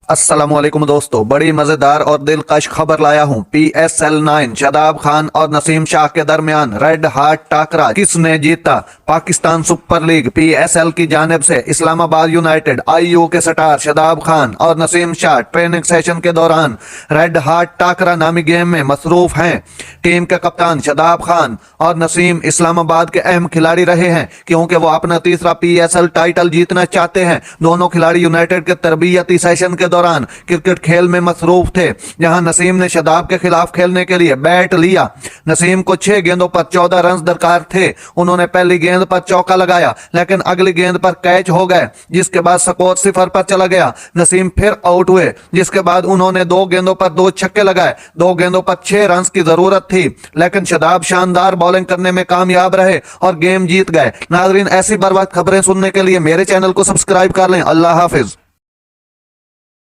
अस्सलामुअलैकुम दोस्तों, बड़ी मजेदार और दिलकश खबर लाया हूँ। PSL 9 शादाब खान और नसीम शाह के दरमियान रेड हार्ट टाकरा किसने जीता? पाकिस्तान सुपर लीग PSL की जानिब से इस्लामाबाद यूनाइटेड IU के स्टार शादाब खान और नसीम शाह ट्रेनिंग सेशन के दौरान रेड हार्ट टाकरा नामी गेम में मसरूफ हैं। टीम के कप्तान शादाब खान और नसीम इस्लामाबाद के अहम खिलाड़ी रहे हैं क्योंकि वो अपना तीसरा PSL टाइटल जीतना चाहते हैं। दोनों खिलाड़ी यूनाइटेड के तरबियती सेशन के दौरान क्रिकेट खेल में मसरूफ थे, जहां नसीम ने शादाब के खिलाफ खेलने के लिए बैट लिया। नसीम को 6 गेंदों पर 14 रन दरकार थे। उन्होंने पहली गेंद पर चौका लगाया, लेकिन अगली गेंद पर कैच हो गए, जिसके बाद स्कोर 0 पर चला गया। नसीम फिर आउट हुए, जिसके बाद उन्होंने 2 गेंदों पर 2 छक्के लगाए। 2 गेंदों पर 6 रन की जरूरत थी, लेकिन शादाब शानदार बॉलिंग करने में कामयाब रहे और गेम जीत गए। नाजरीन, ऐसी बर वक्त खबरें सुनने के लिए मेरे चैनल को सब्सक्राइब कर लें। अल्लाह हाफिज।